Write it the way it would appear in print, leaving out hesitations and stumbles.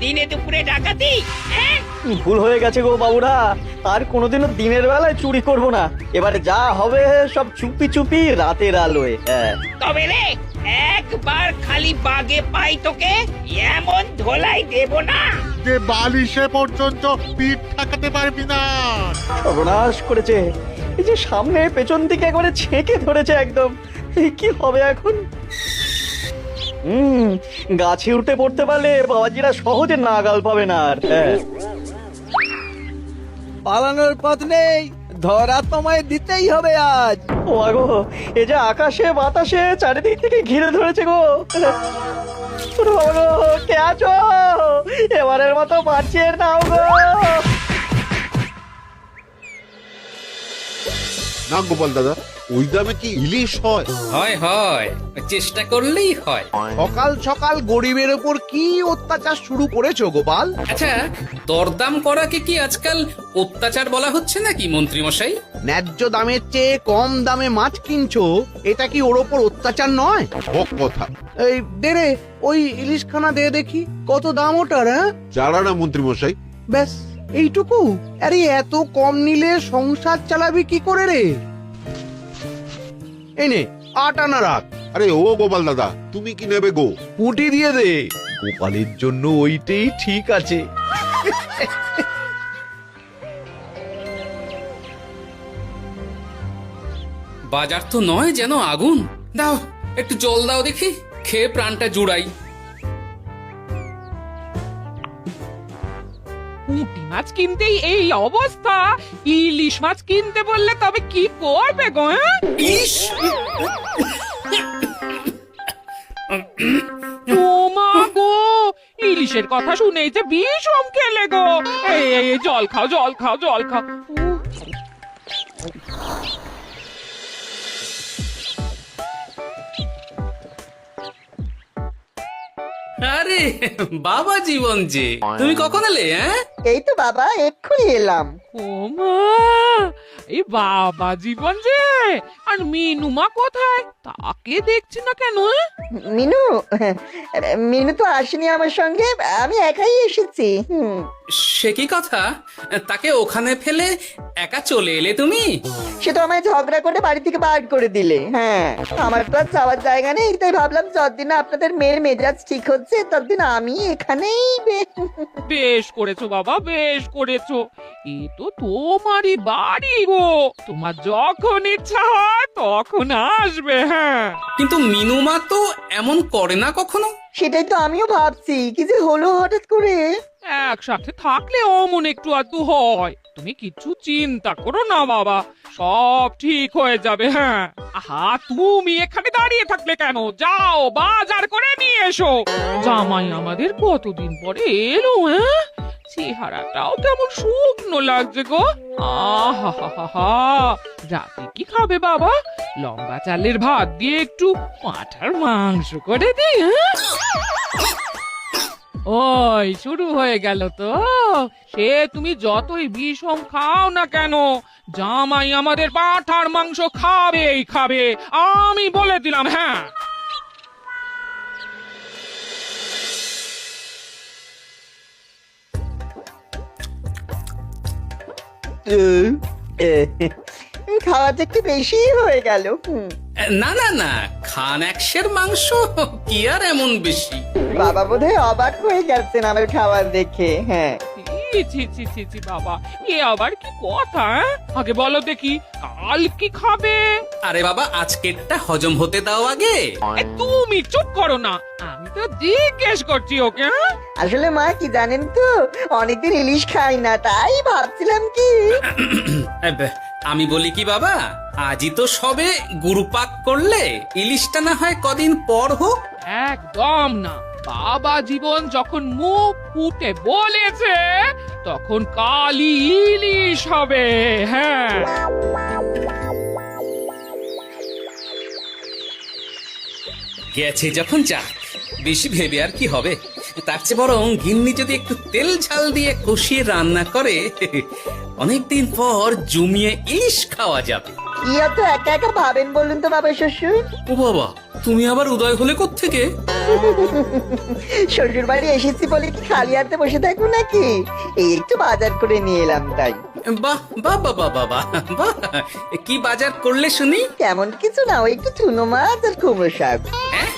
দিনে দুপুরে ডাকাতি? হ্যাঁ? ভুল হয়ে গেছে গো বাবুরা, আর কোনোদিনও দিনের বেলায় চুরি করব না। এবারে যা হবে সব চুপি চুপি রাতের আলোয়। হ্যাঁ তবে রে, একবার খালি বাগে পাই তোকে এমন ধোলাই দেব না যে বালিশে পর্যন্ত পিঠ ঠেকাতে পারবি না। সর্বনাশ করেছে, এই যে সামনে পেছন দিকে একবারে ছেঁকে ধরেছে একদম। এই কি হবে এখন? গাছে উঠে পড়তে পারলে বাবাজিরা সহজে নাগাল পাবে না আর। হ্যাঁ পালানোর পথ নেই, ধরা তোমায় দিতেই হবে আজ। ও আগো, এ যে আকাশে বাতাসে চারিদিক থেকে ঘিরে ধরেছে গো। ওরে বাবা গো, কে আছো? এবারের মতো বাঁচিয়ে নাও গো। না গোপাল দাদা, ওই দামে কি ইলিশ হয়? হয় হয়, চেষ্টা করলেই হয়। সকাল সকাল গরিবের ওপর কি অত্যাচার শুরু করেছো গোপাল? আচ্ছা, দরদাম করাকে কি আজকাল অত্যাচার বলা হচ্ছে নাকি মন্ত্রী মশাই? ন্যায্য দামের চেয়ে কম দামে মাছ কিনছো, এটা কি ওর ওপর অত্যাচার নয়? হক কথা। এই দে ওই ইলিশখানা দে দেখি, কত দাম ওটার? হ্যাঁ চারা না মন্ত্রী মশাই? ব্যাস এইটুকু? আরে এত কম নিলে সংসার চালাবি কি করে রে? এই নে 8 আনা রাখ। আরে ও গোপাল দাদা, তুমি কি নেবে গো? পুঁটি দিয়ে দে, গোপালের জন্য ওইটাই ঠিক আছে। বাজার তো নয় যেন আগুন। দাও একটু জল দাও দেখি, খেয়ে প্রাণটা জুড়াই। পুঁটি মাছ কিনতেই এই অবস্থা, ইলিশ মাছ কিনতে বললে তবে কি করবে গো? ইস, ও মা গো, ইলিশের কথা শুনেই যে বিষম খেলে গো। এই জল খাও, জল খাও, জল খাও। আরে বাবা জীবন যে, তুমি কখন এলে? হ্যাঁ, এই তো বাবা এক্ষুনি এলাম। ও মা, এই বাবা জীবন যে, আর মিনুমা কোথায়? তাকে দেখছি না কেন? মিনু মিনু তো আসেনি আমার সঙ্গে, আমি একাই এসেছি। সে কি কথা? তাকে ওখানে ফেলে একা চলে এলে তুমি? সে তো আমায় ঝগড়া করে বাড়ি থেকে বার করে দিলে। হ্যাঁ, আমার তো আর যাওয়ার জায়গা নেই, তাই ভাবলাম যতদিন আপনাদের মেয়ের মেজাজ ঠিক হচ্ছে ততদিন আমি এখানেই বেশ করেছো বাবা, বেশ করেছো। এ তো তোমারই বাড়ি গো, তোমার যখন ইচ্ছা হয় তখন আসবে। হ্যাঁ, কিন্তু মিনুমা তো এমন করে না কখনো। সেটাই তো আমিও ভাবছি, কি যে হলো হঠাৎ করে। একসাথে থাকলে অমন একটু আধটু হয়। তুমি কিছু চিন্তা করো না বাবা, সব ঠিক হয়ে যাবে। হ্যাঁ, আহা, তুমি এখানে দাঁড়িয়ে থাকলে কেন? যাও বাজার করে নিয়ে এসো। জামাই আমাদের কতদিন পরে এলো। হ্যাঁ, চেহারাটাও কেমন শুকনো লাগছে গো। আহা হা হা হা, রাতে কি খাবে বাবা? লম্বা চালের ভাত দিয়ে একটু পাঁঠার মাংস করে দিই। হ্যাঁ, ওই শুরু হয়ে গেল তো। সে তুমি যতই বিষম খাও না কেন, জামাই আমাদের পাঁঠার মাংস খাবেই খাবে, আমি বলে দিলাম। হ্যাঁ, খাওয়াতে একটু বেশি হয়ে গেল। না না না, খান একশের মাংস কি আর এমন বেশি? বাবা বোধহয় অবাক হয়ে গেছেন আমার খাবার দেখে। হ্যাঁ, ছি ছি ছি ছি বাবা, এ আবার কি কথা? আগে বলো দেখি, কাল কি খাবে? আরে বাবা, আজকেরটা হজম হতে দাও আগে। তুমি চুপ করো না, আমি তো জিজ্ঞেস করছি ওকে। আসলে মা কি জানেন তো, অনেকদিন ইলিশ খাই না, তাই ভাবছিলাম কি। আমি বলি কি বাবা, আজই তো সবে গুরুপাক করলে, ইলিশটা না হয় কদিন পর হোক। একদম না, বাবা জীবন যখন মুখ ফুটে বলেছে তখন কালই ইলিশ হবে। হ্যাঁ, গেছে যখন যাক, বেশি ভেবে আর কি হবে। তার চেয়ে বরং গিন্নি যদি একটু তেল ঝাল দিয়ে কষিয়ে রান্না করে, অনেকদিন পর জমিয়ে ইলিশ খাওয়া যাবে। কি এত একা একা ভাবেন বলুন তো বাবা শ্বশুর? ও বাবা, তুমি আবার উদয় হলে কোত্থেকে? শ্বশুর বাড়ি এসেছি বলে কি খালি হাতে বসে থাকবো নাকি? এই একটু বাজার করে নিয়ে এলাম তাই। বাহ বাহ বাহ বাহ বাহ বাহ, বাহ। কি বাজার করলে শুনি? তেমন কিছু না, ওই একটু চুনো মাছ আর কুমড়ো শাক। হ্যাঁ?